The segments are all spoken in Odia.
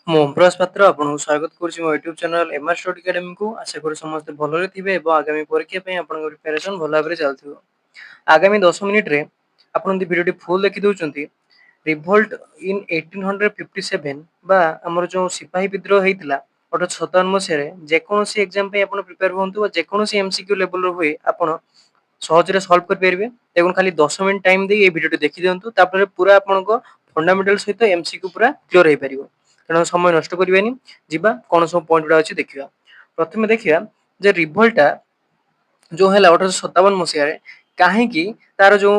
ମୁଁ ଓମପ୍ରକାଶ ପାତ୍ର ଆପଣଙ୍କୁ ସ୍ୱାଗତ କରୁଛି ମୋ ୟୁଟ୍ୟୁବ ଚ୍ୟାନେଲ ଏମଆର ଷ୍ଟଡି ଏକାଡେମୀକୁ। ଆଶା କରୁ ସମସ୍ତେ ଭଲରେ ଥିବେ ଏବଂ ଆଗାମୀ ପରୀକ୍ଷା ପାଇଁ ଆପଣଙ୍କ ପ୍ରିପାରେସନ ଭଲ ଭାବରେ ଚାଲିଥିବ। ଆଗାମୀ 10 ମିନିଟରେ ଆପଣ ଯଦି ଭିଡ଼ିଓଟି ଫୁଲ ଦେଖି ଦେଉଛନ୍ତି, ରିଭୋଲ୍ଟ ଇନ୍ 1857 ବା ଆମର ଯେଉଁ ସିପାହୀ ବିଦ୍ରୋହ ହେଇଥିଲା 1857 ମସିହାରେ, ଯେକୌଣସି ଏକ୍ଜାମ ପାଇଁ ଆପଣ ପ୍ରିପେୟାର ହୁଅନ୍ତୁ ବା ଯେକୌଣସି ଏମସିକ୍ୟୁ ଲେଭେଲର ହୁଏ ଆପଣ ସହଜରେ ସଲ୍ଭ କରିପାରିବେ। ଦେଖନ୍ତୁ ଖାଲି 10 ମିନିଟ୍ ଟାଇମ ଦେଇ এই ଭିଡ଼ିଓଟି ଦେଖି ଦିଅନ୍ତୁ, ତାପରେ ପୁରା ଆପଣଙ୍କ ଫଣ୍ଡାମେଣ୍ଟାଲ ସହିତ ଏମସିକ୍ୟୁ ପୁରା କ୍ଲିୟର ହେଇପାରିବ। ତେଣୁ ସମୟ ନଷ୍ଟ କରିବାନି, ଯିବା କଣ ସବୁ ପଏଣ୍ଟ ଗୁଡ଼ା ଅଛି ଦେଖିବା। ପ୍ରଥମେ ଦେଖିବା ଯେ ରିଭୋଲ୍ଟଟା जो है 1857 मसीह कहीं तार जो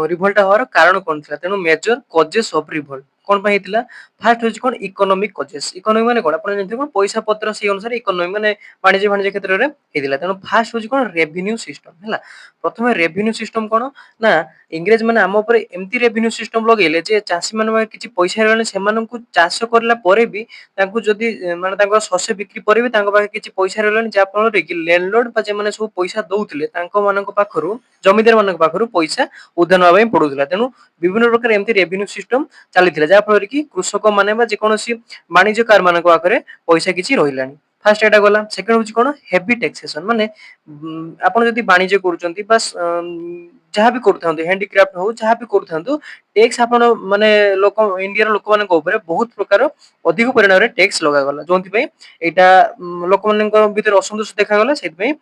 रिभोल्ट हवार कारण कौन था, तेणु मेजर कजेस ऑफ रिभोल्ट कौन पाई हितला। फास्ट होची कौन इकोनॉमिक कजेस। इकोनॉमिक माने कौन आपण जानथि कौन पैसा पत्र से अनुसार इकोनॉमिक माने वाणिज्य वाणिज्य क्षेत्र रे हेदिला। तेणु फास्ट होची कौन रेवेन्यू सिस्टम हैला। प्रथमे रेवेन्यू सिस्टम कौन ना इंग्रेज माने आम ऊपर एमती रेवेन्यू सिस्टम लगेले जे चाषी माने किछि पैसा रहले सेमानंकु चाष करला परे भी तांकु जदी माने तांको शस्य बिक्री परे भी तांको पाखे किछि पैसा रहले जा फल रे कि लैंडलॉर्ड बा जे माने सब पैसा दउथिले तांको मानक पाखरु जमीदार मानक पाखरु पैसा उधार नवा पई पडुथिला। तेणु विभिन्न प्रकार एमती रेवेन्यू सिस्टम चलीथिला जा फल कि कृषक माने बा जे कोनोसी वाणिज्यकार मानक पाखरे पैसा किछि रहिलानी। फास्ट एटा गला। सेकंड होची कोन हेवी टैक्सेशन माने आपण जदी वाणिज्य करूचंती बस जहाँ भी करथांतु हैंडीक्राफ्ट हो जहाँ भी करथांतु टैक्स आपण माने लोक इंडिया रो लोक मानक ऊपर बहुत प्रकार अधिक परिमाण रे टैक्स लगा गला, जोंति पे एटा लोक मानक भीतर असंतोष देखा गला। सेति पे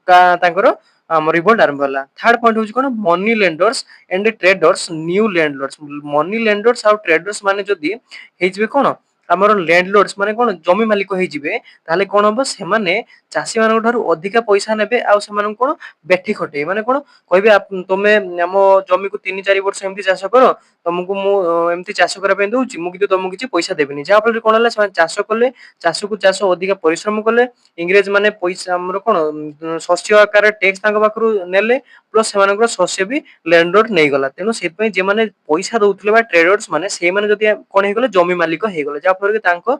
तांकर रिवोल्ट आरंभ होला। थर्ड पॉइंट होची कोन money lenders and traders new landlords. Money lenders और ट्रेडर्स माने जदी हेजिबे कोन हमर लैंडलॉर्ड्स माने कोन जमी मालिक हेजिबे, ताले कोन हो से माने चाषी मानक ठारू अधिका पैसा नेबे आ से मानक कोन बेठी खटे माने कोन कहबे तमे हम जमी को 3-4 वर्ष एमती चाष करो, तुमको मु एमती चाष करा पे दउची, मु कितो तुमको किछि पैसा देबेनी। जा फल कोन होला से चाष कले, चाष को चाष अधिका परिश्रम कले, इंग्रेज माने पैसा हमर कोन शस्य आकार टैक्स तांको पाखरु नेले प्लस से मानकर शस्य भी लैंडलॉर्ड नै गला। तेनु सेत पे जे माने पैसा दउतले बा ट्रेडर्स माने से माने जदी कोन हे गले जमी मालिक हे गले, जा फल कि तांको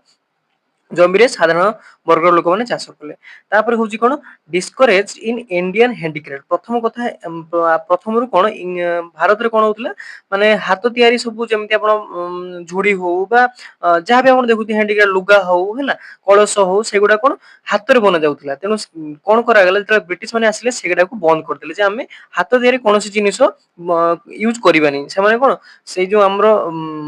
जमीरे साधारण वर्ग लोक माने चाष कले। तापर होची कोन डिस्करेज इन इंडियन हैंडीक्राफ्ट। प्रथम कथा प्रथम रु कोन भारत रे कोन होतला माने हाथ तयारी सब जेमति आपण झुड़ी हो बा जहाँ भी आपण देखुथि हैंडीक्राफ्ट लुगा हो हैला कलश हो सेगुडा कोन हाथ रे बना जाउतला। तेनु कोन करा गेला जे ब्रिटिश माने आसिले सेगुडा को बंद कर देले जे हमें हाथ तयारी कोनोसी जिनिस यूज करिबानी। से माने कोन से जो हमरो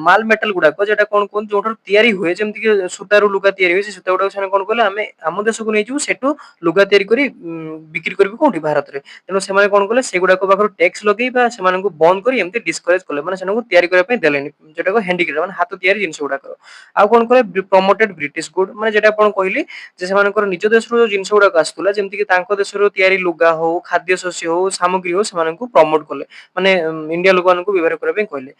माल मेटल गुडा को जेटा कोन कोन जोठर तयारी हुए जेमति कि सुतारू लुगा तयारी हुए, से सुता गुडा से कोन कले हमें हम देश को नै जु सेटु लुगा तयारी करी बिक्री करबी कोठी भारत रे। तेनु से माने कोन कले सेगुडा को पाखर टैक्स लगेई बा से माने को बंद करी एमति डिस्करेज कले, माने सेनको तयारी करा पे देलेनी जेटा को हैंडीक्राफ्ट माने हाथ तयारी जिनिस गुडा को। आ कोन कले प्रमोटेड ब्रिटिश गुड माने जेटा आपण कहली जे से मानकर निज देश रो जिनिस गुडा आस्तुला जेमति कि तांको देश रो तयारी लुगा हो खाद्य शस्य हो सामग्री हो से माननको प्रमोट कले, माने इंडिया लोक माननको व्यवहार करा पे कहले।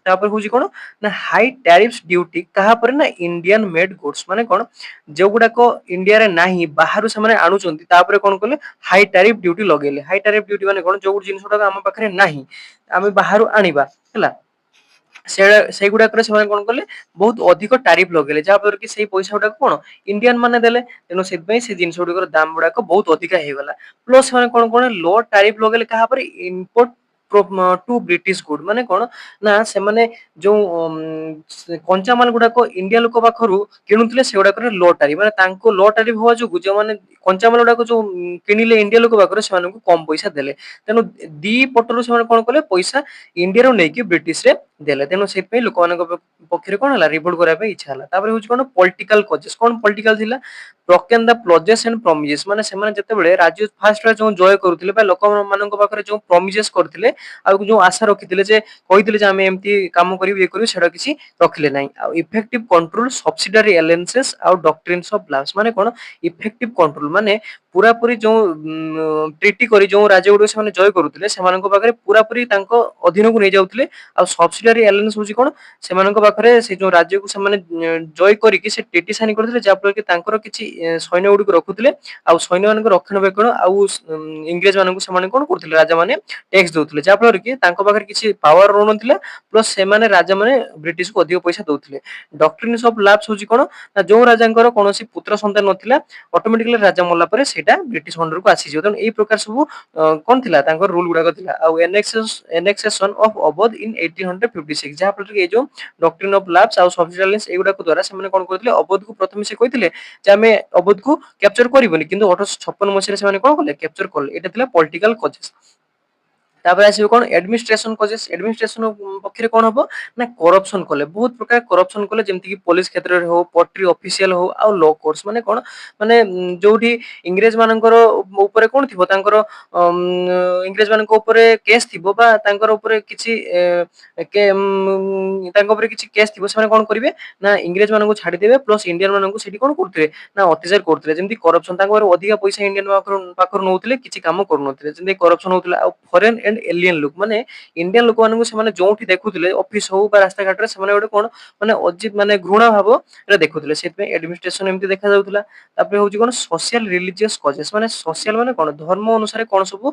तापर होची कोन ना हाई टैरिफ्स ड्यूटी कहा पर ना इंडियन मेड गुड्स माने कोन जो गुडा को इंडिया रे नाही बाहरु से माने आनुचंती तापर कोन कले हाई टैरिफ ड्यूटी लगेले। हाई टैरिफ ड्यूटी माने कोन जो जिनिस गुडा हम पाखरे नाही आमे बाहरु आनिबा हैला से गुडा करे से माने कोन कले बहुत अधिक टैरिफ लगेले, जा पर कि सेही पैसा गुडा कोन इंडियन माने देले। तेनो सेत पे से जिनिस गुडा दाम गुडा को बहुत अधिक हे गला। प्लस माने कोन कोन लो टैरिफ लगेले कहा पर इंपोर्ट टू ब्रिटिश गुड माने कोन ना से माने जो कंचा माल गुडा को इंडिया लोक पाखरु किनुतले से गुडा करे लो टैरिफ माने तांको लो टैरिफ होवा जो जे माने कंचा माल गुडा को जो किनिले इंडिया लोक पाखरु से माने को कम पैसा देले। तेनु दी पटरु से माने कोन कले पैसा इंडिया रो नै कि ब्रिटिश रे देले। तेनु सेत पे लोक मानक पक्षरे कोन हला रिवोल्ट करा पे इच्छा हला। तापर होची कोन पॉलिटिकल कजेस। कोन पॉलिटिकल थिला broken the pledges and promises माने से माने जते बेले राज्य फास्ट रा जो जय करूथिले बा लोक मानक पाखरे जो प्रॉमिसेस करथिले आ जो आशा रखिथिले जे कहिथिले जे हम एम्ति काम करिवे करिवे सेडा किछि रखिले नै। आ इफेक्टिव कंट्रोल सब्सिडियरी एलायंसेस आ डॉक्ट्रिन्स ऑफ लॉस माने कोन इफेक्टिव कंट्रोल माने पूरा पूरी जो ट्रीटी करी जो राज्य गुडो से माने जय करूथिले से मानक पाखरे पूरा पूरी तांको अधीन को नै जाउथिले। आ सब्सिडियरी एलायंस होची कोन से मानक पाखरे से जो राज्य को से माने जय करी कि से ट्रीटी साइन करथिले जा फल कि तांकर किछि सैन्य गुडो रखुथिले आ सैन्य मानक रक्षणाबेक्षण आ इंग्रेज मानक से माने कोन करथिले राजा माने टैक्स दउथिले, जा फल कि तांको पाखरे किछि पावर रहनथिला प्लस से माने राजा माने ब्रिटिश को अधिक पैसा दउथिले। डॉक्ट्रिन्स ऑफ लैप्स होची कोन ना जो राजांकर कोनोसी पुत्र संतान नथिला ऑटोमेटिकली राजा मल्ला परे सेटा ब्रिटिश अंडर को आसी जियो। तन एई प्रकार सब कोन थिला तांकर रूल गुडा थिला। आ एनेक्सेशन ऑफ अवध इन 1856 ଯାହା ଫଳରେ କି ଏ ଯୋଉ ଡକ୍ଟ୍ରିନ୍ ଅଫ ଲାପ୍ସ ଆଉ ସବସିଡାଲେନ୍ସ ଏଗୁଡାକ ଦ୍ୱାରା ସେମାନେ କଣ କରିଥିଲେ ଅବଧକୁ ପ୍ରଥମେ ସେ କହିଥିଲେ ଯେ ଆମେ ଅବଧକୁ କ୍ୟାପଚର କରିବନି କିନ୍ତୁ 1856 ମସିହାରେ ସେମାନେ କଣ କଲେ କ୍ୟାପଚର କଲେ ଏଇଟା ଥିଲା ପଲିଟିକାଲ କଜେସ୍। ତାପରେ ଆସିବ କଣ ଏଡମିନିଷ୍ଟ୍ରେସନ କଜେସ୍ ଏଡମିନିଷ୍ଟ୍ରେସନ ପକ୍ଷରେ କଣ ହବ ନା କରପ୍ସନ କଲେ ବହୁତ ପ୍ରକାର କରପ୍ସନ କଲେ ଯେମିତି କି ପୋଲିସ କ୍ଷେତ୍ରରେ ହଉ ପଟ୍ରି ଅଫିସିଆଲ ହଉ ଆଉ ଲ କୋର୍ଟସ ମାନେ କଣ ମାନେ ଯୋଉଠି ଇଂରେଜ ମାନଙ୍କର ଉପରେ କଣ ଥିବ ତାଙ୍କର ଇଂରେଜ ମାନଙ୍କ ଉପରେ କେସ୍ ଥିବ ବା ତାଙ୍କର ଉପରେ କିଛି ତାଙ୍କ ଉପରେ କିଛି କେସ୍ ଥିବ ସେମାନେ କଣ କରିବେ ନା ଇଂରେଜ ମାନଙ୍କୁ ଛାଡିଦେବେ ପ୍ଲସ ଇଣ୍ଡିଆନ ମାନଙ୍କୁ ସେଠି କଣ କରୁଥିବେ ନା ଅତ୍ୟାଚାର କରୁଥିଲେ ଯେମିତି କରପ୍ସନ ତାଙ୍କ ପାଖରେ ଅଧିକା ପଇସା ଇଣ୍ଡିଆନ ପାଖରୁ ନଉଥିଲେ କିଛି କାମ କରୁନଥିଲେ ଯେମିତି କରପ୍ସନ ହଉଥିଲା ଆଉ ଫରେନ ଏଣ୍ଡ ଏଲିଏନ ଲୁକ୍ ମାନେ ଇଣ୍ଡିଆନ ଲୋକମାନଙ୍କୁ ସେମାନେ ଯୋଉଠି ଦେଖୁଥିଲେ ଅଫିସ ହଉ ବା ରାସ୍ତାଘାଟରେ ସେମାନେ ଗୋଟେ କଣ ମାନେ ଅଜିବ ମାନେ ଘୃଣା ଭାବ ଦେଖୁଥିଲେ ସେଥିପାଇଁ ଆଡମିନିଷ୍ଟ୍ରେସନ ଏମିତି ଦେଖାଯାଉଥିଲା। ତାପରେ ହଉଛି କଣ ସୋସିଆଲ ରିଲିଜିୟସ କଜେସ୍ ମାନେ ସୋସିଆଲ ମାନେ କଣ ଧର୍ମ ଅନୁସାରେ କଣ ସବୁ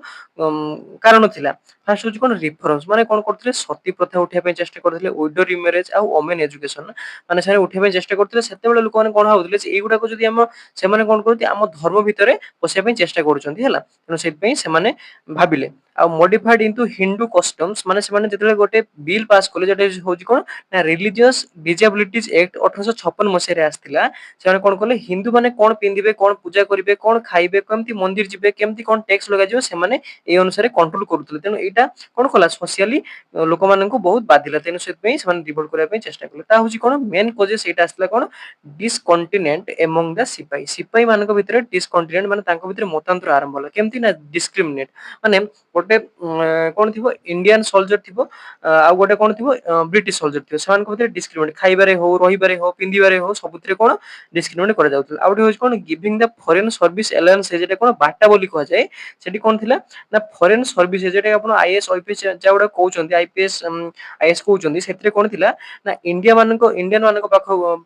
କାରଣ ଥିଲା। ଫାର୍ଷ୍ଟ ହଉଛି କଣ ରିଫର୍ମସ ମାନେ କଣ କରୁଥିଲେ ସତୀ ପ୍ରଥା ଉଠେଇବା ପାଇଁ ଚେଷ୍ଟା କରୁଥିଲେ ୱିଡୋ ରିମ୍ୟାରେଜ ଆଉ ଓମେନ ଏଜୁକେସନ ମାନେ ସେମାନେ ଉଠେଇବା ପାଇଁ ଚେଷ୍ଟା କରୁଥିଲେ ସେତେବେଳେ ଲୋକମାନେ କଣ ଭାବୁଥିଲେ ଯେ ଏଇଗୁଡାକ ଯଦି ସେମାନେ କଣ କରନ୍ତି ଆମ ଧର୍ମ ଭିତରେ ପଶିବା ପାଇଁ ଚେଷ୍ଟା କରୁଛନ୍ତି ହେଲା ତେଣୁ ସେଥିପାଇଁ ସେମାନେ ଭାବିଲେ ଆଉ ମଡିଫାଇଡ ଇନଟୁ ହିନ୍ଦୁ କଷ୍ଟମ୍ସ ମାନେ ସେମାନେ ଯେତେବେଳେ ଗୋଟେ ବିଲ୍ ପାସ୍ କଲେ ଯେଟା ହଉଛି କଣ ନା ରିଲିଜିୟସ ଡିଜାବିଲିଟିଜ ଆକ୍ଟ 1856 ମସିହାରେ ଆସିଥିଲା। ସେମାନେ କଣ କଲେ ହିନ୍ଦୁ ମାନେ କଣ ପିନ୍ଧିବେ କଣ ପୂଜା କରିବେ କଣ ଖାଇବେ କେମିତି ମନ୍ଦିର ଯିବେ କେମିତି କଣ ଟ୍ୟାକ୍ସ ଲଗାଯିବ ସେମାନେ ଏଇ ଅନୁସାରେ କଣ୍ଟ୍ରୋଲ କରୁଥିଲେ ତେଣୁ ଏଇଟା କଣ କଲା ସୋସିଆଲି ଲୋକମାନଙ୍କୁ ବହୁତ ବାଧିଲା ତେଣୁ ସେଥିପାଇଁ ସେମାନେ ରିଭୋଲ୍ଟ କରିବା ପାଇଁ ଚେଷ୍ଟା କଲେ ତା ହଉଛି କଣ ମେନ୍ କଜେସ୍ ସେଇଟା ଆସିଥିଲା କଣ ଡିସକଣ୍ଟିନେଣ୍ଟ ଏମଙ୍ଗ ଦ ସିପାହୀ ସିପାହୀ ମାନଙ୍କ ଭିତରେ ଡିସକଣ୍ଟିନେଣ୍ଟ ମାନେ ତାଙ୍କ ଭିତରେ ମତାନ୍ତର ଆରମ୍ଭ ହେଲା କେମିତି ନା ଡିସକ୍ରିମିନେଟ ମାନେ ଗୋଟେ କଣ ଥିବ ଇଣ୍ଡିଆନ ସୋଲଜର ଥିବ ଆଉ ଗୋଟେ କଣ ଥିବ ବ୍ରିଟିଶ ସୋଲଜର ଥିବ ସେମାନଙ୍କ ଭିତରେ ଡିସକ୍ରିମିନେଟ ଖାଇବାରେ ହଉ ରହିବାରେ ହଉ ପିନ୍ଧିବାରେ ହଉ ସବୁଥିରେ କଣ ଡିସକ୍ରିମିନେଟ କରାଯାଉଥିଲା ଆଉ ଗୋଟେ ହଉଛି କଣ ଗିଭିଂ ଦ ଫରେନ ସର୍ଭିସ ଆଲାଏନ୍ସ ଯେଟା କଣ ବାଟା ବୋଲି କୁହାଯାଏ ସେଠି କଣ ଥିଲା ନା ଫରେନ ସର୍ଭିସ ଯେଟା ଆପଣ ଆଇଏଏସ୍ ଆଇପିଏସ୍ ଯାହା ଗୁଡା କହୁଛନ୍ତି ଆଇପିଏସ୍ ଆଇଏଏସ୍ କହୁଛନ୍ତି ସେଥିରେ କଣ ଥିଲା ନା ଇଣ୍ଡିଆନ ମାନଙ୍କ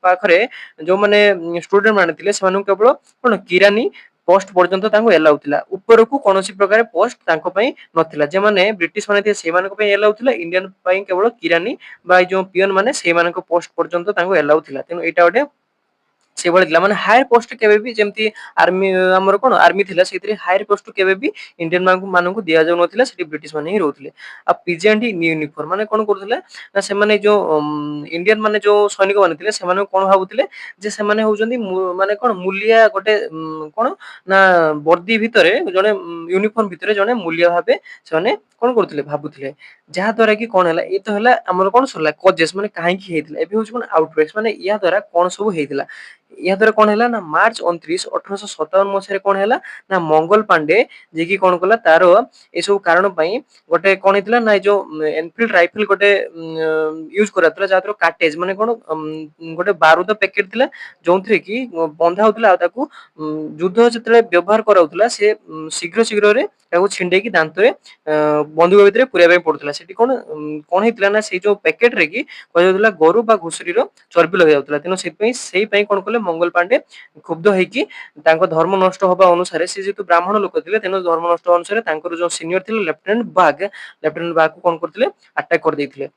ପାଖରେ ଯୋଉମାନେ ଷ୍ଟୁଡେଣ୍ଟ ମାନେ ଥିଲେ ସେମାନଙ୍କୁ କେବଳ କଣ କିରାନୀ ପୋଷ୍ଟ ପର୍ଯ୍ୟନ୍ତ ତାଙ୍କୁ ଏଲାଉ ଥିଲା ଉପରକୁ କୌଣସି ପ୍ରକାର ପୋଷ୍ଟ ତାଙ୍କ ପାଇଁ ନଥିଲା ଯେମାନେ ବ୍ରିଟିଶ ମାନେ ଥିଲେ ସେମାନଙ୍କ ପାଇଁ ଏଲାଉ ଥିଲା ଇଣ୍ଡିଆନ ପାଇଁ କେବଳ କିରାନୀ ବା ଏଇ ଯୋଉ ପିଅନ ମାନେ ସେଇମାନଙ୍କ ପୋଷ୍ଟ ପର୍ଯ୍ୟନ୍ତ ତାଙ୍କୁ ଏଲାଉ ଥିଲା ତେଣୁ ଏଇଟା ଗୋଟେ ସେଇଭଳି ଥିଲା ମାନେ ହାୟର ପୋଷ୍ଟ କେବେ ବି ଯେମିତି ଆର୍ମି ଆମର କଣ ଆର୍ମି ଥିଲା ସେଇଥିରେ ହାୟର ପୋଷ୍ଟ କେବେ ବି ଇଣ୍ଡିଆନ ମାନଙ୍କୁ ଦିଆଯାଉନଥିଲା ସେଠି ବ୍ରିଟିଶ ମାନେ ହିଁ ରହୁଥିଲେ ଆଉ ପିଜେଣ୍ଟ ୟୁନିଫର୍ମ ମାନେ କଣ କରୁଥିଲେ ନା ସେମାନେ ଯୋଉ ଇଣ୍ଡିଆନ ମାନେ ଯୋଉ ସୈନିକ ମାନେ ଥିଲେ ସେମାନଙ୍କୁ କଣ ଭାବୁଥିଲେ ଯେ ସେମାନେ ହଉଛନ୍ତି ମାନେ କଣ ମୂଲିଆ ଗୋଟେ କଣ ନା ବର୍ଦ୍ଦି ଭିତରେ ଜଣେ ୟୁନିଫର୍ମ ଭିତରେ ଜଣେ ମୂଲିଆ ଭାବେ ସେମାନେ କଣ କରୁଥିଲେ ଭାବୁଥିଲେ ଯାହା ଦ୍ଵାରା କି କଣ ହେଲା ଏଇ ତ ହେଲା ଆମର କଣ ସରିଲା କଜେସ୍ ମାନେ କାହିଁକି ହେଇଥିଲା ଏବେ ହଉଛି କଣ ଆଉଟବ୍ରେକ୍ସ ମାନେ ୟା ଦ୍ଵାରା କଣ ସବୁ ହେଇଥିଲା ଏହା ଦ୍ୱାରା କଣ ହେଲା ନା ମାର୍ଚ୍ଚ 29 1857 ମସିହାରେ କଣ ହେଲା ନା ମଙ୍ଗଲ ପାଣ୍ଡେ ଯିଏକି କଣ କଲା ତାର ଏସବୁ କାରଣ ପାଇଁ ଗୋଟେ କଣ ହେଇଥିଲା ନା ଏ ଯୋଉ ଏନଫିଲ୍ଡ ରାଇଫଲ ଗୋଟେ ୟୁଜ କରାଥିଲା ଯାହାଦ୍ୱାରା କାଟେଜ ମାନେ କଣ ଗୋଟେ ବାରୁଦ ପ୍ୟାକେଟ ଥିଲା ଯୋଉଥିରେ କି ବନ୍ଧା ହଉଥିଲା ଆଉ ତାକୁ ଯୁଦ୍ଧ ଯେତେବେଳେ ବ୍ୟବହାର କରାଉଥିଲା ସେ ଶୀଘ୍ର ଶୀଘ୍ରରେ ତାକୁ ଛିଣ୍ଡେଇକି ଦାନ୍ତରେ ବନ୍ଧୁକ ଭିତରେ ପୁରେଇବା ପାଇଁ ପଡୁଥିଲା ସେଠି କଣ ହେଇଥିଲା ନା ସେଇ ଯୋଉ ପ୍ୟାକେଟ ରେ କି କୁହାଯାଉଥିଲା ଗୋରୁ ବା ଘୁଷୁରୀର ଚର୍ବି ଲଗାଯାଉଥିଲା ତେଣୁ ସେଥିପାଇଁ ସେଇ ପାଇଁ କଣ କଲେ ମଙ୍ଗଲ ପାଣ୍ଡେ କ୍ଷୁବ୍ଧ ହେଇକି ତାଙ୍କ ଧର୍ମ ନଷ୍ଟ ହବା ଅନୁସାରେ ସେ ଯେହେତୁ ବ୍ରାହ୍ମଣ ଲୋକ ଥିଲେ ତେଣୁ ଧର୍ମ ନଷ୍ଟ ଅନୁସାରେ ତାଙ୍କର ଯୋଉ ସିନିୟର ଥିଲେ ଲେଫ୍ଟନାଣ୍ଟ ବାଘ କୁ କଣ କରିଥିଲେ ଆଟାକ କରିଦେଇଥିଲେ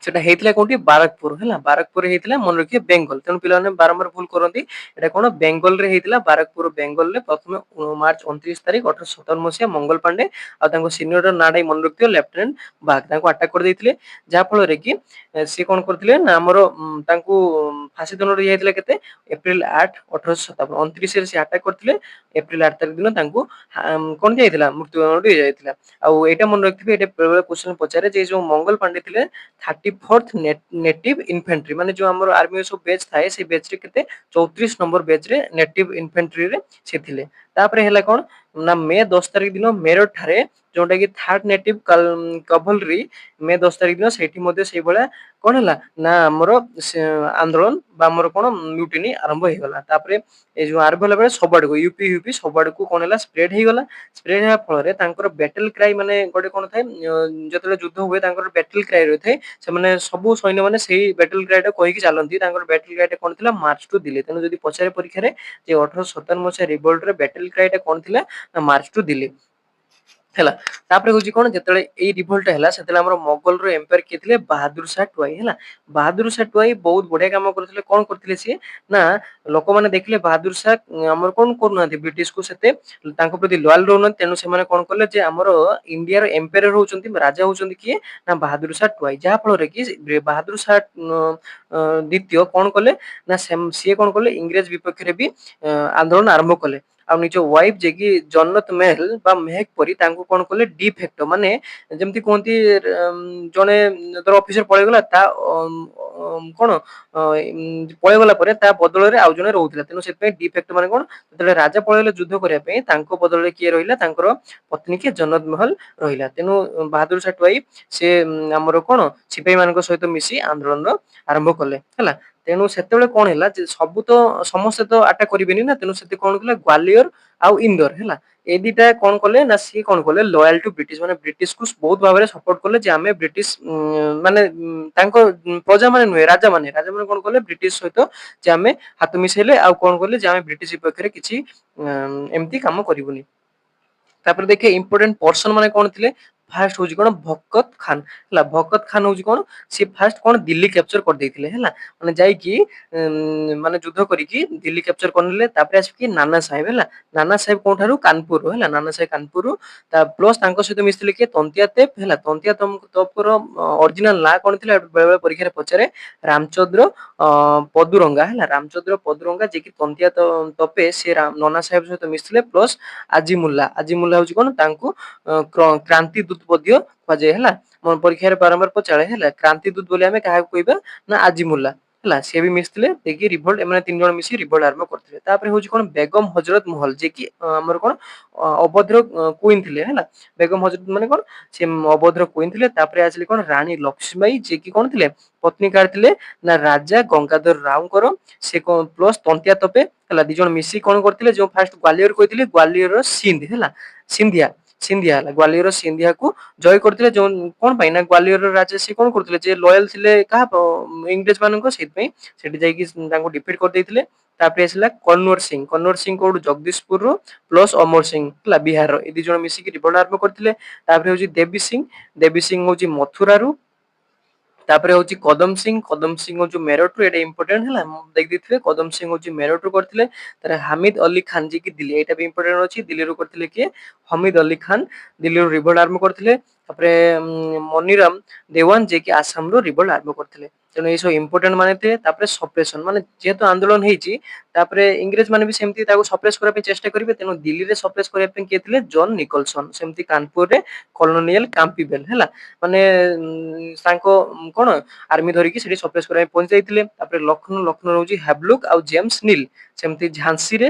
ସେଟା ହେଇଥିଲା କୋଉଠି ବାରକପୁର ହେଲା ବାରକପୁରରେ ହେଇଥିଲା ମନେ ରଖିବେ ବେଙ୍ଗଲ ତେଣୁ ପିଲାମାନେ ବାରମ୍ବାର ଭୁଲ କରନ୍ତି ଏଟା କଣ ବେଙ୍ଗଲ ରେ ହେଇଥିଲା ବାରକପୁର ବେଙ୍ଗଲରେ ପ୍ରଥମେ ମାର୍ଚ୍ଚ 29 ତାରିଖ 1857 ମସିହା ମଙ୍ଗଲ ପାଣ୍ଡେ ଆଉ ତାଙ୍କ ସିନିୟର ନାଁ ଟା ମନେ ରଖିଥିବ ଲେଫ୍ଟନାଣ୍ଟ ବାଘ ତାଙ୍କୁ ଆଟାକ କରିଦେଇଥିଲେ ଯାହା ଫଳରେ କି ସିଏ କଣ କରିଥିଲେ ନା ଆମର ତାଙ୍କୁ ଫାଶୀ ଦଣ୍ଡ ଦିଆଯାଇଥିଲା କେତେ ଏପ୍ରିଲ 8 1857 29 ରେ ସେ ଆଟାକ କରିଥିଲେ ଏପ୍ରିଲ 8 ତାରିଖ ଦିନ ତାଙ୍କୁ କଣ ଦିଆଯାଇଥିଲା ମୃତ୍ୟୁଦଣ୍ଡ ଦିଆଯାଇଥିଲା ଆଉ ଏଇଟା ମନେ ରଖିଥିବେ ଏଇଟା ବେଳେବେଳେ କ୍ୱେଶ୍ଚନ ପଚାରେ ଯେ ଯୋଉ ମଙ୍ଗଲ ପାଣ୍ଡେ ଥିଲେ 34th ନେଟିଭ ଇନଫେଣ୍ଟ୍ରି ମାନେ ଯୋଉ ଆମର ଆର୍ମି ସବୁ ବେଚ୍ ଥାଏ ସେଇ ବେଚ୍ ରେ କେତେ 34 ନମ୍ବର ବେଚ୍ ରେ ନେଟିଭ ଇନଫେଣ୍ଟ୍ରିରେ ସେ ଥିଲେ ତାପରେ ହେଲା କଣ ନା ମେ 10 ତାରିଖ ଦିନ ମେରଠ ଠାରେ ଯୋଉଟା କି ଥାର୍ଡ ନେଟିଭ କଭଲରୀ ମେ 10 ତାରିଖ ଦିନ ସେଇଠି ମଧ୍ୟ ସେଇଭଳିଆ କଣ ହେଲା ନା ଆମର ଆନ୍ଦୋଳନ ବା ଆମର କଣ ମ୍ୟୁଟିନି ଆରମ୍ଭ ହେଇଗଲା ତାପରେ ଏଇ ଯୋଉ ଆରମ୍ଭ ହେଲା ବେଳେ ସବୁଆଡକୁ ୟୁପି ସବୁଆଡକୁ କଣ ହେଲା ସ୍ପ୍ରେଡ ହେଇଗଲା ସ୍ପ୍ରେଡ ହେବା ଫଳରେ ତାଙ୍କର ବ୍ୟାଟେଲ କ୍ରାଇ ମାନେ ଗୋଟେ କଣ ଥାଏ ଯେତେବେଳେ ଯୁଦ୍ଧ ହୁଏ ତାଙ୍କର ବ୍ୟାଟେଲ କ୍ରାଇ ରହିଥାଏ ସେମାନେ ସବୁ ସୈନ୍ୟ ମାନେ ସେଇ ବ୍ୟାଟେଲ କ୍ରାଇ ଟା କହିକି ଚାଲନ୍ତି ତାଙ୍କର ବ୍ୟାଟେଲ କ୍ରାଇ ଟା କଣ ଥିଲା ମାର୍ଚ୍ଚ ଟୁ ଦିଲ୍ଲୀ ତେଣୁ ଯଦି ପଚାରେ ପରୀକ୍ଷାରେ ଯେ 1857 ମସିହା ରିଭୋଲ୍ଟରେ ବ୍ୟାଟେଲ କ୍ରାଇ ଟା କଣ ଥିଲା ନା ମାର୍ଚ୍ଚ ଟୁ ଦିଲ୍ଲୀ ହେଲା। ତାପରେ ହଉଛି କଣ ଯେତେବେଳେ ଏଇ ରିଭୋଲ୍ଟ ହେଲା ସେତେବେଳେ ଆମର ମୋଗଲର ଏମ୍ପାୟାର କିଏ ଥିଲେ ବାହାଦୁର ଶାହ ଟୁଆଇ ହେଲା। ବାହାଦୁର ଶାହ ଟୁଆଇ ବହୁତ ବଢିଆ କାମ କରୁଥିଲେ। କଣ କରିଥିଲେ ସିଏ ନା ଲୋକମାନେ ଦେଖିଲେ ବାହାଦୁର ଶାହ ଆମର କଣ କରୁନାହାନ୍ତି ବ୍ରିଟିଶକୁ ସେତେ ତାଙ୍କ ପ୍ରତି ଲୟାଲ ରହୁନାହାନ୍ତି। ତେଣୁ ସେମାନେ କଣ କଲେ ଯେ ଆମର ଇଣ୍ଡିଆର ଏମ୍ପାୟାର ହଉଛନ୍ତି ରାଜା ହଉଛନ୍ତି କିଏ ନା ବାହାଦୁର ଶାହ ଟୁଆଇ। ଯାହା ଫଳରେ କି ବାହାଦୁର ଶାହ ଦ୍ୱିତୀୟ କଣ କଲେ ନା ସିଏ କଣ କଲେ ଇଂରେଜ ବିପକ୍ଷରେ ବି ଆନ୍ଦୋଳନ ଆରମ୍ଭ କଲେ। ଆଉ ନିଜ ୱାଇଫ ଯିଏକି ଜନ୍ନତ ମେହେଲ ବା ମେହେକ ପରି ତାଙ୍କୁ କଣ କଲେ ଡିଫେକ୍ଟୋ ମାନେ ଯେମିତି କୁହନ୍ତି ଜଣେ ଧର ଅଫିସର ପଳେଇଗଲା ତା କଣ ପଳେଇଗଲା ପରେ ତା ବଦଳରେ ଆଉ ଜଣେ ରହୁଥିଲା। ତେଣୁ ସେଥିପାଇଁ ଡିଫେକ୍ଟୋ ମାନେ କଣ ଯେତେବେଳେ ରାଜା ପଳେଇଲେ ଯୁଦ୍ଧ କରିବା ପାଇଁ ତାଙ୍କ ବଦଳରେ କିଏ ରହିଲା ତାଙ୍କର ପତ୍ନୀ କିଏ ଜନ୍ନତ ମହଲ ରହିଲା। ତେଣୁ ବାହାଦୁର ଶାହ ଟୁଆଇ ସେ ଆମର କଣ ସିପାହୀ ମାନଙ୍କ ସହିତ ମିଶି ଆନ୍ଦୋଳନର ଆରମ୍ଭ କଲେ ହେଲା। ତେଣୁ ସେତେବେଳେ କଣ ହେଲା ଯେ ସବୁ ତ ସମସ୍ତେ ତ ଆଟାକ କରିବେନି ନା। ତେଣୁ ସେଠି କଣ କଲେ ଗ୍ୱାଲିୟର ଆଉ ଇନ୍ଦୋର ହେଲା ଏ ଦିଟା କଣ କଲେ ନା ସିଏ କଣ କଲେ ଲୟାଲ ଟୁ ବ୍ରିଟିଶ ମାନେ ବ୍ରିଟିଶକୁ ବହୁତ ଭାବରେ ସପୋର୍ଟ କଲେ ଯେ ଆମେ ବ୍ରିଟିଶ ମାନେ ତାଙ୍କ ପ୍ରଜା ମାନେ ନୁହେଁ ରାଜା ମାନେ କଣ କଲେ ବ୍ରିଟିଶ ସହିତ ଯେ ଆମେ ହାତ ମିଶେଇଲେ ଆଉ କଣ କଲେ ଯେ ଆମେ ବ୍ରିଟିଶ ବିପକ୍ଷରେ କିଛି ଏମିତି କାମ କରିବୁନି। ତାପରେ ଦେଖିବେ ଇମ୍ପୋର୍ଟାଣ୍ଟ ପର୍ସନ ମାନେ କଣ ଥିଲେ ଫାର୍ଷ୍ଟ ହଉଛି କଣ ଭକତ ଖାନ ହେଲା। ଭକତ ଖାନ ହଉଛି କଣ ସିଏ ଫାର୍ଷ୍ଟ କଣ ଦିଲ୍ଲୀ କ୍ୟାପଚର କରିଦେଇଥିଲେ ହେଲା। ମାନେ ଯାଇକି ମାନେ ଯୁଦ୍ଧ କରିକି ଦିଲ୍ଲୀ କ୍ୟାପଚର କରିନେଲେ। ତାପରେ ଆସିକି ନାନା ସାହେବ ହେଲା। ନାନା ସାହେବ କୋଉଠାରୁ କାନପୁର ହେଲା ନାନା ସାହେବ କାନପୁର ତା ପ୍ଲସ ତାଙ୍କ ସହିତ ମିଶିଥିଲେ କିଏ ତନ୍ତିଆ ତେପ ହେଲା। ତନ୍ତିଆ ତୋପର ଅରିଜିନାଲ ନାଁ କଣ ଥିଲା ବେଳେ ବେଳେ ପରୀକ୍ଷାରେ ପଚାରେ ରାମଚନ୍ଦ୍ର ପଦୁରଙ୍ଗା ହେଲା। ରାମଚନ୍ଦ୍ର ପଦୁରଙ୍ଗା ଯିଏକି ତନ୍ତିଆ ତପେ ସେ ନନା ସାହେବ ସହିତ ମିଶିଥିଲେ ପ୍ଲସ ଆଜିମୁଲ୍ଲା ହଉଛି କଣ ତାଙ୍କୁ କ୍ରାନ୍ତି ଦୂତ ମଧ୍ୟ କୁହାଯାଏ ହେଲା। ପରୀକ୍ଷାରେ ବାରମ୍ବାର ପଚାରେ ହେଲା କ୍ରାନ୍ତି ଦୂତ ବୋଲି ଆମେ କାହାକୁ କହିବା ନା ଆଜିମୁଲ୍ଲା ହେଲା। ସିଏ ବି ମିଶିଥିଲେ ଦେଇକି ରିଭୋଲ୍ଟ ଏମାନେ ତିନି ଜଣ ମିଶି ରିଭୋଲ୍ଟ ଆରମ୍ଭ କରିଥିଲେ। ତାପରେ ହଉଛି କଣ ବେଗମ ହଜରତ ମହଲ ଯିଏକି ଆମର କଣ ଅଭଦ୍ର କୁଇନ ଥିଲେ ହେଲା। ବେଗମ ହଜରତ ମାନେ କଣ ସେ ଅଭଦ୍ର କୁଇନ ଥିଲେ। ତାପରେ ଆସିଲେ କଣ ରାଣୀ ଲକ୍ଷ୍ମୀବାଇ ଯିଏକି କଣ ଥିଲେ ପତ୍ନୀ କାହାର ଥିଲେ ନା ରାଜା ଗଙ୍ଗାଧର ରାଉଙ୍କର ସେ ପ୍ଲସ ତନ୍ତିଆ ତପେ ହେଲା। ଦି ଜଣ ମିଶିକି କଣ କରିଥିଲେ ଯୋଉ ଫାଷ୍ଟ ଗ୍ୱାଲିୟର କହିଥିଲେ ଗ୍ୱାଲିୟରର ସିନ୍ଧ ହେଲା ସିନ୍ଧିଆ ସିନ୍ଧିଆ ହେଲା ଗ୍ୱାଲିୟର ସିନ୍ଧିଆକୁ ଜୟ କରିଥିଲେ। ଯୋଉ କଣ ପାଇଁ ନା ଗ୍ୱାଲିୟର ରାଜା ସିଏ କଣ କରୁଥିଲେ ଯେ ଲୟାଲ ଥିଲେ କାହା ଇଂରେଜ ମାନଙ୍କ ସେଇଥିପାଇଁ ସେଠି ଯାଇକି ତାଙ୍କୁ ଡିଫିଟ କରିଦେଇଥିଲେ। ତାପରେ ଆସିଲା କନୱର ସିଂ କୋଉଠୁ ଜଗଦିଶପୁରରୁ ପ୍ଲସ ଅମର ସିଂ ହେଲା ବିହାରର ଏ ଦି ଜଣ ମିଶିକି ରିଭୋଲ୍ଟ ଆରମ୍ଭ କରିଥିଲେ। ତାପରେ ହଉଛି ଦେବୀ ସିଂ ହଉଛି ମଥୁରାରୁ। ତାପରେ ହଉଛି କଦମ ସିଂ ହଉଛି ମେରଠରୁ ଏଇଟା ଇମ୍ପୋର୍ଟାଣ୍ଟ ହେଲା ଦେଖିଦେଇଥିବେ କଦମ ସିଂ ହଉଛି ମେରଠରୁ କରିଥିଲେ। ତାପରେ ହାମିଦ ଅଲି ଖାନ ଯିଏକି ଦିଲ୍ଲୀ ଏଇଟା ବି ଇମ୍ପୋର୍ଟାଣ୍ଟ ଅଛି ଦିଲ୍ଲୀରୁ କରିଥିଲେ କିଏ ହମିଦ ଅଲି ଖାନ ଦିଲ୍ଲୀରୁ ରିଭୋଲ୍ଟ ଆରମ୍ଭ କରିଥିଲେ। ତାପରେ ମନିରାମ ଦେୱାନ ଯିଏକି ଆସାମରୁ ରିଭୋଲ୍ଟ ଆରମ୍ଭ କରିଥିଲେ। ତେଣୁ ଏଇ ସବୁ ଇମ୍ପୋର୍ଟାଣ୍ଟ ମାନେ ଥିଲେ। ତାପରେ ସପ୍ରେସନ ମାନେ ଯେହେତୁ ଆନ୍ଦୋଳନ ହେଇଛି ତାପରେ ଇଂରେଜ ମାନେ ବି ସେମିତି ତାକୁ ସପ୍ରେସ କରିବା ପାଇଁ ଚେଷ୍ଟା କରିବେ। ତେଣୁ ଦିଲ୍ଲୀରେ ସପ୍ରେସ କରିବା ପାଇଁ କିଏ ଥିଲେ ଜନ ନିକଲସନ ସେମିତି କାନପୁରରେ କଲୋନିଆଲ କାମ୍ପିବେଲ ହେଲା। ମାନେ ତାଙ୍କ କଣ ଆର୍ମି ଧରିକି ସେଠି ସପ୍ରେସ କରିବା ପାଇଁ ପହଞ୍ଚି ଯାଇଥିଲେ। ତାପରେ ଲକ୍ଷ୍ନୌ ହଉଛି ହାବଲୁକ ଆଉ ଜେମ୍ସ ନିଲ ସେମିତି ଝାନ୍ସୀରେ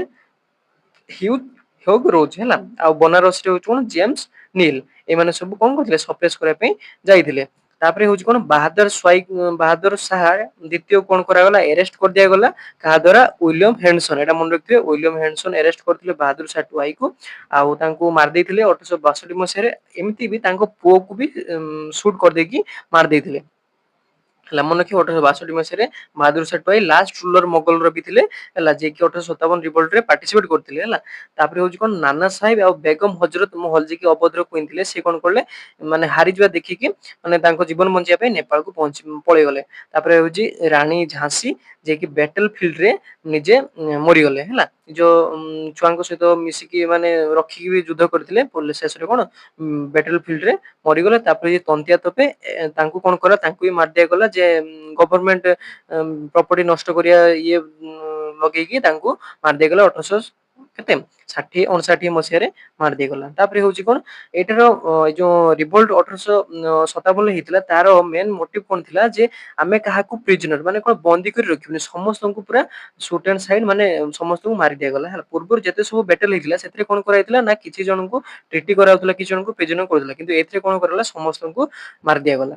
ହ୍ୟୁଗ ରୋଜ ହେଲା। ଆଉ ବନାରସରେ ହଉଛି କଣ ଜେମ୍ସ ନିଲ ଏମାନେ ସବୁ କଣ କରୁଥିଲେ ସପ୍ରେସ କରିବା ପାଇଁ ଯାଇଥିଲେ। ତାପରେ ହଉଛି କଣ ବାହାଦୁର ଶାହା ଦ୍ୱିତୀୟ କଣ କରାଗଲା ଆରେଷ୍ଟ କରିଦିଆଗଲା କାହା ଦ୍ଵାରା ୱିଲିୟମ ହେଣ୍ଡସନ ଏଇଟା ମନେ ରଖିଥିବେ ୱିଲିୟମ ହେଣ୍ଡସନ ଆରେଷ୍ଟ କରିଥିଲେ ବାହାଦୁର ଶାହା ଟୁଆଇକୁ ଆଉ ତାଙ୍କୁ ମାରି ଦେଇଥିଲେ 1862 ମସିହାରେ। ଏମିତି ବି ତାଙ୍କ ପୁଅକୁ ବି ସୁଟ କରିଦେଇକି ମାରି ଦେଇଥିଲେ ହେଲା। ମନେ ରଖିବେ 1862 ମସିହାରେ ବାହାଦୁର ଶାହା ଟୁଆଇ ଲାଷ୍ଟ ରୁଲର ମୋଗଲର ବି ଥିଲେ ହେଲା ଯିଏକି 1857 ରିଭୋଲ୍ଟରେ ପାର୍ଟିସିପେଟ କରିଥିଲେ ହେଲା। ତାପରେ ହଉଛି କଣ ନାନା ସାହେବ ଆଉ ବେଗମ ହଜରତ ମହଲ ଯିଏକି ଅଭଦ୍ର କୁଇନ ଥିଲେ ସେ କଣ କଲେ ମାନେ ହାରିଯିବା ଦେଖିକି ମାନେ ତାଙ୍କ ଜୀବନ ବଞ୍ଚିବା ପାଇଁ ନେପାଳକୁ ପଳେଇଗଲେ। ତାପରେ ହଉଛି ରାଣୀ ଝାନ୍ସୀ ଯିଏକି ବ୍ୟାଟେଲ ଫିଲ୍ଡରେ ନିଜେ ମରିଗଲେ ହେଲା। ଯୋଉ ଛୁଆଙ୍କ ସହିତ ମିଶିକି ମାନେ ରଖିକି ବି ଯୁଦ୍ଧ କରିଥିଲେ ଶେଷରେ କଣ ବ୍ୟାଟେଲ ଫିଲ୍ଡରେ ମରିଗଲେ। ତାପରେ ତନ୍ତିଆ ତପେ ତାଙ୍କୁ କଣ କଲା ତାଙ୍କୁ ବି ମାରି ଦିଆଗଲା ଯେ ଗଭର୍ଣମେଣ୍ଟ ପ୍ରପର୍ଟି ନଷ୍ଟ କରିବା ଇଏ ଲଗେଇକି ତାଙ୍କୁ ମାରି ଦିଆଗଲା 1859 ମସିହାରେ ମାରି ଦେଇଗଲା। ତାପରେ ହଉଛି କଣ ଏଇଟାର ଏଇ ଯୋଉ ରିଭୋଲ୍ଟ 1857 ହେଇଥିଲା ତାର ମେନ୍ ମୋଟିଭ କଣ ଥିଲା ଯେ ଆମେ କାହାକୁ ପ୍ରିଜନର ମାନେ କଣ ବନ୍ଦୀ କରି ରଖିବୁନି ସମସ୍ତଙ୍କୁ ପୁରା ସୁଟ ଆଣ୍ଡ ସାଇଡ ମାନେ ସମସ୍ତଙ୍କୁ ମାରି ଦିଆଗଲା ହେଲା। ପୂର୍ବରୁ ଯେତେ ସବୁ ବ୍ୟାଟେଲ ହେଇଥିଲା ସେଥିରେ କଣ କରାଯାଇଥିଲା ନା କିଛି ଜଣଙ୍କୁ ଟ୍ରିଟି କରାଯାଉଥିଲା କିଛି ଜଣଙ୍କୁ ପ୍ରିଜନର କରୁଥିଲା କିନ୍ତୁ ଏଥିରେ କଣ କରାଗଲା ସମସ୍ତଙ୍କୁ ମାରି ଦିଆଗଲା।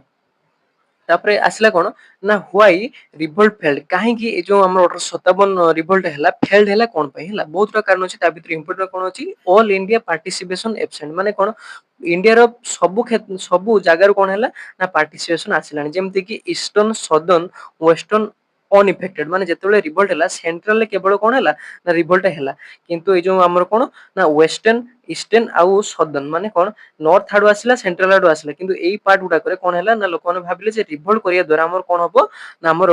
ତାପରେ ଆସିଲା କଣ ନା ହ୍ୱାଇ ରିଭୋଲ୍ଟ ଫେଲ୍ଡ କାହିଁକି ଏ ଯୋଉ ଆମର 1857 ରିଭୋଲ୍ଟ ହେଲା ଫେଲ୍ଡ ହେଲା କଣ ପାଇଁ ହେଲା ବହୁତ ପ୍ରକାର କାରଣ ଅଛି ତା ଭିତରେ ଇମ୍ପୋର୍ଟାଣ୍ଟ କଣ ଅଛି ଅଲ ଇଣ୍ଡିଆ ପାର୍ଟିସିପେସନ ଏବସେଣ୍ଟ ମାନେ କଣ ଇଣ୍ଡିଆର ସବୁ ଜାଗାରୁ କଣ ହେଲା ନା ପାର୍ଟିସିପେସନ ଆସିଲାଣି ଯେମିତି କି ଇଷ୍ଟର୍ନ ସଦର୍ନ ୱେଷ୍ଟର୍ନ ଅନଇଫେକ୍ଟେଡ ମାନେ ଯେତେବେଳେ ରିଭୋଲ୍ଟ ହେଲା ସେଣ୍ଟ୍ରାଲରେ କେବଳ କଣ ହେଲା ନା ରିଭୋଲ୍ଟ ହେଲା କିନ୍ତୁ ଏଇ ଯୋଉ ଆମର କଣ ନା ୱେଷ୍ଟର୍ନ ଇଷ୍ଟର୍ନ ଆଉ ସଦର୍ନ ମାନେ କଣ ନର୍ଥ ଆଡୁ ଆସିଲା ସେଣ୍ଟ୍ରାଲ ଆଡୁ ଆସିଲା କିନ୍ତୁ ଏଇ ପାର୍ଟ ଗୁଡାକରେ କଣ ହେଲା ନା ଲୋକମାନେ ଭାବିଲେ ଯେ ରିଭୋଲ୍ଟ କରିବା ଦ୍ୱାରା ଆମର କଣ ହବ ନା ଆମର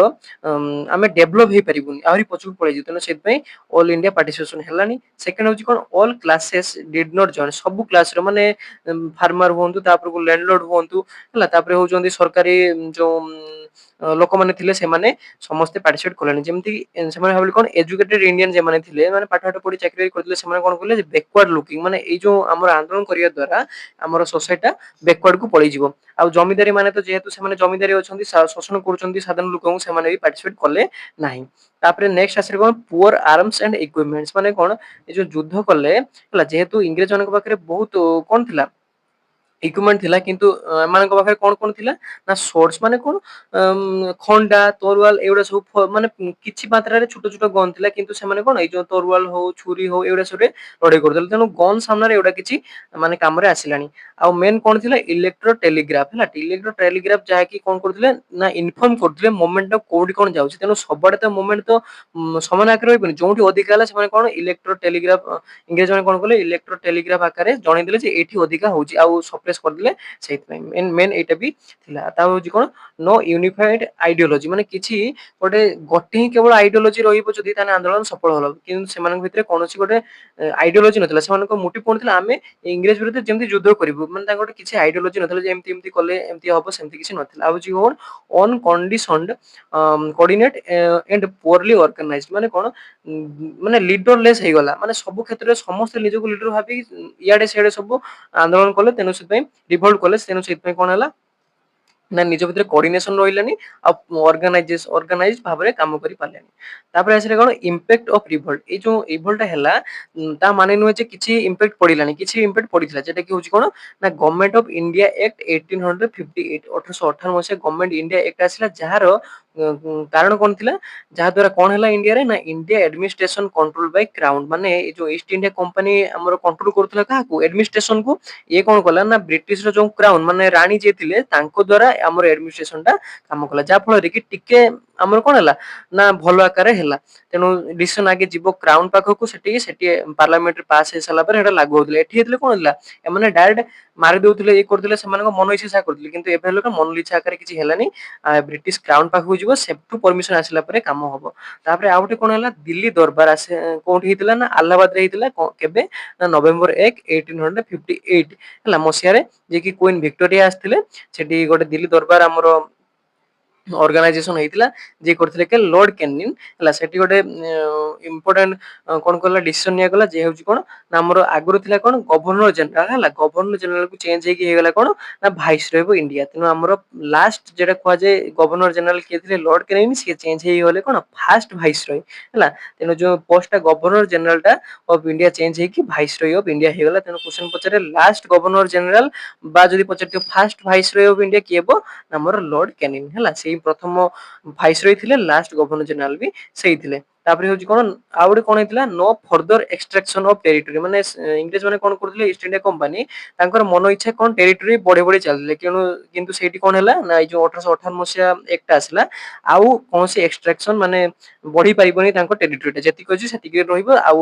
ଆମେ ଡେଭଲପ ହେଇପାରିବୁନି ଆହୁରି ପଛକୁ ପଳେଇଯିବୁ ତେଣୁ ସେଥିପାଇଁ ଅଲ ଇଣ୍ଡିଆ ପାର୍ଟିସିପେସନ ହେଲାନି। ସେକେଣ୍ଡ ହଉଛି କଣ ଅଲ କ୍ଲାसेସ ଡିଡ ନଟ ଜଏନ୍ ସବୁ କ୍ଲାସର ମାନେ ଫାର୍ମର ହୁଅନ୍ତୁ ତାପରକୁ ଲ୍ୟାଣ୍ଡଲର୍ଡ ହୁଅନ୍ତୁ ହେଲା ତାପରେ ହଉଛନ୍ତି ସରକାରୀ ଯୋଉ ଲୋକମାନେ ଥିଲେ ସେମାନେ ସମସ୍ତେ ପାର୍ଟିସିପେଟ କଲେଣି ଯେମିତି ସେମାନେ ଭାବିଲେ କଣ ଏଜୁକେଟେଡ ଇଣ୍ଡିଆନ ଯେମାନେ ଥିଲେ ମାନେ ପାଠ ପାଠ ପଢି ଚାକିରି କରିଥିଲେ ସେମାନେ କଣ କଲେ ବ୍ୟାକୱାର୍ଡ ଲୁକିଂ ମାନେ ଏଇ ଯୋଉ ଆମର ଆନ୍ଦୋଳନ କରିବା ଦ୍ଵାରା ଆମର ସୋସାଇଟି ଟା ବ୍ୟାକୱାର୍ଡ କୁ ପଳେଇଯିବ। ଆଉ ଜମିଦାରୀ ମାନେ ତ ଯେହେତୁ ସେମାନେ ଜମିଦାରୀ ଅଛନ୍ତି ଶୋଷଣ କରୁଛନ୍ତି ସାଧାରଣ ଲୋକଙ୍କୁ ସେମାନେ ବି ପାର୍ଟିସିପେଟ କଲେ ନାହିଁ। ତାପରେ ନେକ୍ସଟ ଆସିଲେ କଣ ପୁଅର ଆର୍ମସ ଆଣ୍ଡ ଇକୁଇପମେଣ୍ଟସ ମାନେ କଣ ଏ ଯୋଉ ଯୁଦ୍ଧ କଲେ ହେଲା ଯେହେତୁ ଇଂରେଜ ମାନଙ୍କ ପାଖରେ ବହୁତ କଣ ଥିଲା ଇକୁଇପମେଣ୍ଟ ଥିଲା କିନ୍ତୁ ଏମାନଙ୍କ ପାଖରେ କଣ କଣ ଥିଲା ନା ସୋର୍ସ ମାନେ କଣ ଖଣ୍ଡା ତରୁଆଲ ଏଗୁଡା ସବୁ ମାନେ କିଛି ମାତ୍ରାରେ ଛୋଟ ଛୋଟ ଗନ୍ ଥିଲା କିନ୍ତୁ ସେମାନେ କଣ ଏଇ ଯୋଉ ତରୁଆଲ ହଉ ଛୁରୀ ହଉ ଏଗୁଡା ସବୁରେ ଲଢେଇ କରୁଥିଲେ ତେଣୁ ଗନ୍ ସାମ୍ନାରେ ଏଗୁଡା କିଛି ମାନେ କାମରେ ଆସିଲାଣି। ଆଉ ମେନ୍ କଣ ଥିଲା ଇଲେକ୍ଟ୍ରୋ ଟେଲିଗ୍ରାଫ ହେଲା ଇଲେକ୍ଟ୍ରୋ ଟେଲିଗ୍ରାଫ ଯାହାକି କଣ କରୁଥିଲେ ନା ଇନଫର୍ମ କରୁଥିଲେ ମୁଭମେଣ୍ଟ ଟା କୋଉଠି କଣ ଯାଉଛି ତେଣୁ ସବୁଆଡେ ତ ମୁଭମେଣ୍ଟ ତ ସମାନ ଆକାରରେ ରହିବନି ଯୋଉଠି ଅଧିକା ହେଲା ସେମାନେ କଣ ଇଲେକ୍ଟ୍ରୋ ଟେଲିଗ୍ରାଫ ଇଂରେଜ ମାନେ କଣ କଲେ ଇଲେକ୍ଟ୍ରୋ ଟେଲିଗ୍ରାଫ ଆକାରରେ ଜଣେଇଦେଲେ ଯେ ଏଇଠି ଅଧିକା ହଉଛି ଆଉ ସପ୍ରେସ କରିଦେଲେ ସେଇଥିପାଇଁ ମେନ୍ ଏଇଟା ବି ଥିଲା। ତା ହଉଛି କଣ ନୋ ୟୁନିଫାଇଡ ଆଇଡିଓଲୋଜି ମାନେ କିଛି ଗୋଟେ ହିଁ କେବଳ ଆଇଡିଓଲୋଜି ରହିବ ଯଦି ତାହେଲେ ଆନ୍ଦୋଳନ ସଫଳ ହବ କିନ୍ତୁ ସେମାନଙ୍କ ଭିତରେ କୌଣସି ଗୋଟେ ଆଇଡିଓଲୋଜି ନଥିଲା ସେମାନଙ୍କ ମୋଟିଭ କଣ ଥିଲା ଆମେ ଇଂରେଜ ବିରୁଦ୍ଧ ଯେମିତି ଯୁଦ୍ଧ କରିବୁ ମାନେ ତାଙ୍କର ଗୋଟେ କିଛି ଆଇଡିଓଲୋଜି ନଥିଲା ଯେ ଏମିତି ଏମିତି କଲେ ଏମିତି ହବ ସେମିତି କିଛି ନଥିଲା। ଆଉ ହଉଛି କଣ ଅନକଣ୍ଡିସନଡ କୋଅର୍ଡିନେଟ ଏଣ୍ଡ ପୁଅରଲି ଅର୍ଗାନାଇଜଡ ମାନେ କଣ ମାନେ ଲିଡରଲେସ୍ ହେଇଗଲା ମାନେ ସବୁ କ୍ଷେତ୍ରରେ ସମସ୍ତେ ନିଜକୁ ଲିଡର ଭାବି ଇଆଡେ ସିଆଡେ ସବୁ ଆନ୍ଦୋଳନ କଲେ ତେଣୁ ସେଥିପାଇଁ ରିଭୋଲ୍ଟ କଲେ ତେଣୁ ସେଥିପାଇଁ କଣ ହେଲା ନା ନିଜ ଭିତରେ କୋଅର୍ଡିନେସନ ରହିଲାନି ଆଉ ଅର୍ଗାନାଇଜ ଭାବରେ କାମ କରି ପାରିଲେନି। ତାପରେ ଆସିଲେ କଣ ଇମ୍ପାକ୍ଟ ଅଫ ରିଭୋଲ୍ଟ ଏଇ ଯୋଉ ରିଭୋଲ୍ଟ ହେଲା ତା ମାନେ ନୁହେଁ ଯେ କିଛି ଇମ୍ପାକ୍ଟ ପଡିଲାନି କିଛି ଇମ୍ପାକ୍ଟ ପଡିଥିଲା ଯେଟା କି ହଉଛି କଣ ନା ଗଭର୍ଣ୍ଣମେଣ୍ଟ ଅଫ ଇଣ୍ଡିଆ ଆକ୍ଟ 1858 1858 ମସିହା ଗଭର୍ଣ୍ଣମେଣ୍ଟ ଇଣ୍ଡିଆ ଆକ୍ଟ ଆସିଲା ଯାହାର କାରଣ କଣ ଥିଲା ଯାହା ଦ୍ୱାରା କଣ ହେଲା ଇଣ୍ଡିଆରେ ନା India administration control Bai crown ମାନେ ଏଇ ଯୋଉ ଇଷ୍ଟ ଇଣ୍ଡିଆ କମ୍ପାନୀ ଆମର କଣ୍ଟ୍ରୋଲ କରୁଥିଲା କାହାକୁ ଆଡମିନିଷ୍ଟ୍ରେସନ କୁ ଇଏ କଣ କଲା ନା ବ୍ରିଟିଶ ର ଯୋଉ କ୍ରାଉନ ମାନେ ରାଣୀ ଯିଏ ଥିଲେ ତାଙ୍କ ଦ୍ଵାରା ଆମର ଆଡମିନିଷ୍ଟ୍ରେସନ ଟା କାମ କଲା ଯାହା ଫଳରେ କି ଟିକେ ଆମର କଣ ହେଲା ନା ଭଲ ଆକାରରେ ହେଲା ତେଣୁ ଡିସିସନ ଆଗେ ଯିବ କ୍ରାଉନ ପାଖକୁ ସେଠି ପାର୍ଲାମେଣ୍ଟରେ ପାସ୍ ହେଇସାରିଲା ପରେ ସେଟା ଲାଗୁ ହଉଥିଲା ଏଠି ହେଇଥିଲେ କଣ ହେଲା ଏମାନେ ଡାଇରେକ୍ଟ ମାରି ଦଉଥିଲେ ଇଏ କରୁଥିଲେ ସେମାନଙ୍କ ମନ ଇଚ୍ଛା ଯାହା କରୁଥିଲେ କିନ୍ତୁ ଏବେ ହେଲେ ମନ ଇଚ୍ଛା ଆକାରରେ କିଛି ହେଲାନି ବ୍ରିଟିଶ କ୍ରାଉନ ପାଖକୁ ଯିବ ସେଠୁ ପରମିଶନ ଆସିଲା ପରେ କାମ ହବ। ତାପରେ ଆଉ ଗୋଟେ କଣ ହେଲା ଦିଲ୍ଲୀ ଦରବାର ଆସେ କୋଉଠି ହେଇଥିଲା ନା ଆହ୍ଲାବାଦରେ ହେଇଥିଲା କେବେ ନା ନଭେମ୍ବର 1 1858 ହେଲା ମସିହାରେ ଯିଏକି କୁଇନ ଭିକ୍ଟୋରିଆ ଆସିଥିଲେ ସେଠି ଗୋଟେ ଦିଲ୍ଲୀ ଦରବାର ଆମର ଅର୍ଗାନାଇଜେସନ ହେଇଥିଲା ଯିଏ କରିଥିଲେ କି ଲର୍ଡ କ୍ୟାନିଂ ହେଲା ସେଠି ଗୋଟେ ଇମ୍ପୋର୍ଟାଣ୍ଟ କଣ କଲା ଡିସିସନ ନିଆଗଲା ଯେ ହଉଛି କଣ ନା ଆମର ଆଗରୁ ଥିଲା କଣ ଗଭର୍ଣ୍ଣର ଜେନେରାଲ ହେଲା ଗଭର୍ଣ୍ଣର ଜେନେରାଲ କୁ ଚେଞ୍ଜ ହେଇକି ହେଇଗଲା କଣ ନା ଭାଇସ ରହିବ ଇଣ୍ଡିଆ ତେଣୁ ଆମର ଲାଷ୍ଟ ଯେଟା କୁହାଯାଏ ଗଭର୍ଣ୍ଣର ଜେନେରାଲ କିଏ ଥିଲେ ଲର୍ଡ କ୍ୟାନିଂ ସିଏ ଚେଞ୍ଜ ହେଇଗଲେ କଣ ଫାଷ୍ଟ ଭାଇସ ରୟ ହେଲା ତେଣୁ ଯୋଉ ପୋଷ୍ଟ ଟା ଗଭର୍ଣ୍ଣର ଜେନେରାଲ ଟା ଅଫ ଇଣ୍ଡିଆ ଚେଞ୍ଜ ହେଇକି ଭାଇସ ରୟ ଅଫ ଇଣ୍ଡିଆ ହେଇଗଲା ତେଣୁ କ୍ୱେଶ୍ଚନ ପଚାରେ ଲାଷ୍ଟ ଗଭର୍ଣ୍ଣର ଜେନେରାଲ ବା ଯଦି ପଚାରିଥିବ first viceroy of India କିଏ ହେବ ଆମର ଲର୍ଡ କ୍ୟାନିଂ ହେଲା ସେଇ ପ୍ରଥମ ଭାଇସ ରୟ ଥିଲେ ଲାଷ୍ଟ ଗଭର୍ଣ୍ଣର ଜେନେରାଲ ବି ସେଇ ଥିଲେ। ତାପରେ ହଉଛି କଣ ଆଉ ଗୋଟେ କଣ ହେଇଥିଲା no further extraction of territory ମାନେ ଇଂରେଜ ମାନେ କଣ କରୁଥିଲେ ଇଷ୍ଟ ଇଣ୍ଡିଆ କମ୍ପାନୀ ତାଙ୍କର ମନ ଇଚ୍ଛା କଣ ଟେରିଟୋରୀ ବଢେଇ ବଢେଇ ଚାଲିଥିଲେ କିନ୍ତୁ ସେଇଠି କଣ ହେଲା ନା ଏଇ ଯୋଉ 1858 ମସିହା ଏକ୍ଟ ଆସିଲା ଆଉ କୌଣସି ଏକ୍ସଟ୍ରାକ୍ସନ ମାନେ ବଢି ପାରିବନି ତାଙ୍କ ଟେରିଟୋରୀଟା ଯେତିକି ଅଛି ସେତିକି ରହିବ ଆଉ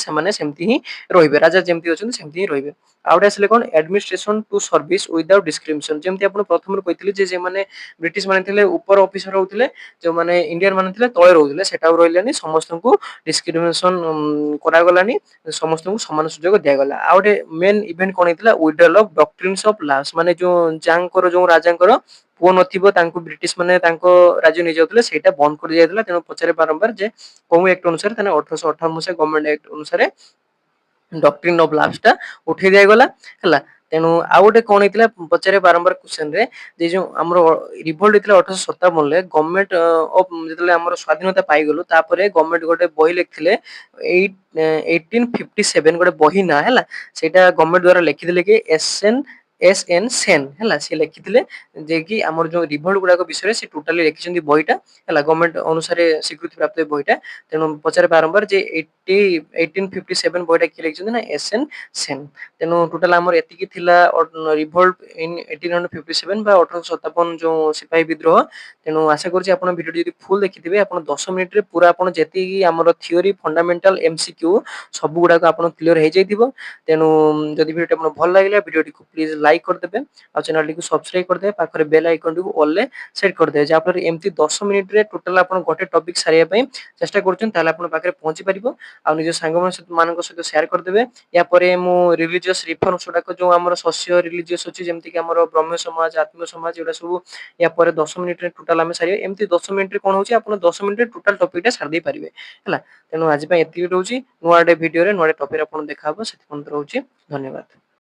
ସେମାନେ ସେମିତି ହିଁ ରହିବେ ରାଜା ଯେମିତି ଅଛନ୍ତି ସେମିତି ହିଁ ରହିବେ। ଆଉ ଗୋଟେ ଆସିଲେ କଣ ଆଡମିନିଷ୍ଟ୍ରେସନ ଟୁ ସର୍ଭିସ ୱିଦାଉଟ ଡିସ୍କ୍ରିମିନେସନ ଯେମିତି ଆପଣ ପ୍ରଥମରୁ କହିଥିଲେ ଯେ ସେମାନେ ବ୍ରିଟିଶ ମାନେ ଥିଲେ ଉପର ଅଫିସର ହଉଥିଲେ ଯୋଉମାନେ ଇଣ୍ଡିଆନ ମାନେ ଥିଲେ ତଳେ ରହୁଥିଲେ ସେଟା ଆଉ ରହିଲାନି ସମସ୍ତଙ୍କୁ ଡିସ୍କ୍ରିମିନେସନ କରାଗଲାନି ସମସ୍ତଙ୍କୁ ସମାନ ସୁଯୋଗ ଦିଆଗଲା। ଆଉ ଗୋଟେ ମେନ୍ ଇଭେଣ୍ଟ କଣ ହେଇଥିଲା ୱିଡ୍ରଲ ଅଫ ଡକ୍ଟ୍ରିନ୍ସ ଅଫ ଲାସ ମାନେ ଯୋଉ ଯାଙ୍କର ଯୋଉ ରାଜାଙ୍କର ପୁଅ ନଥିବ ତାଙ୍କୁ ବ୍ରିଟିଶ ମାନେ ତାଙ୍କ ରାଜ୍ୟ ନେଇଯାଉଥିଲେ ସେଇଟା ବନ୍ଦ କରି ଦିଆଯାଇଥିଲା ତେଣୁ ପଚାରେ ବାରମ୍ବାର ଯେ କୋଉ ଆକ୍ଟ ଅନୁସାରେ 1858 ମସିହା ଗଭର୍ଣ୍ଣମେଣ୍ଟ ଆକ୍ଟ ଅନୁସାରେ ଡକ୍ଟ୍ରିନ ଅଫ ଲାଭସ ଟା ଉଠେଇ ଦିଆଗଲା ହେଲା ତେଣୁ ଆଉ ଗୋଟେ କଣ ହେଇଥିଲା ପଚାରେ ବାରମ୍ବାର କ୍ୱେଶ୍ଚନ ରେ ଯେ ଯୋଉ ଆମର ରିଭୋଲ୍ଟ ହେଇଥିଲା 1857 ରେ ଗଭର୍ଣ୍ଣମେଣ୍ଟ ଅଫ ଯେତେବେଳେ ଆମର ସ୍ଵାଧୀନତା ପାଇଗଲୁ ତାପରେ ଗଭର୍ଣ୍ଣମେଣ୍ଟ ଗୋଟେ ବହି ଲେଖିଥିଲେ 1857 ଗୋଟେ ବହି ନା ହେଲା ସେଇଟା ଗଭର୍ଣ୍ଣମେଣ୍ଟ ଦ୍ଵାରା ଲେଖିଥିଲେ କି ଏସଏନ एस एन सेन है सी लिखिले जे कि आमर जो रिभल्ट गुड़ाक विषय से टोटाली लिखिं बहीटा है गवर्नमेंट अनुसार स्वीकृति प्राप्त बहीटा तेणु पचारे बारंबार जे 1857 बहीटा किए लिखिं ना एस एन सेन तेणु टोटाल आमर एतिकी थिला रिभल्ट इन 1857 बा 1857 जो सिपाही विद्रोह तेणु आशा करुँच आप भिडियो जब फुल देखिथे आप 10 मिनिट रे पूरा आप जी आम थियोरी फंडामेंटाल एमसीक्यू सब गुड़ाक आप क्लीयर हो जाइए तेणु जदि भिडियो आपको भल लगे भिडियो को प्लीज लाइक करदे और चैनल को सब्सक्राइब करदे पाखरे बेल आइकन को ऑल ले सेट करदे जहाँफल एमती 10 मिनिट रे टोटाल आप गोटे टॉपिक सारिया चेष्टा कर पहुंची पार आ निज सांग मान सहित शेयर करदे या मु रिलीजियस रिफर्मस गुड़ाक जो आम शस्य रिलीजियस अच्छी जमीक आम ब्रह्म समाज आत्म समाज एटा सब या 10 मिनिट टोटाल आम सारे एमती 10 मिनिट कौन हो 10 मिनिट टोटाल टॉपिक सारी पारे है तेणु आज एति रोचे नुआ भिडियो नुआ टॉपिक देखा से रोचे धन्यवाद।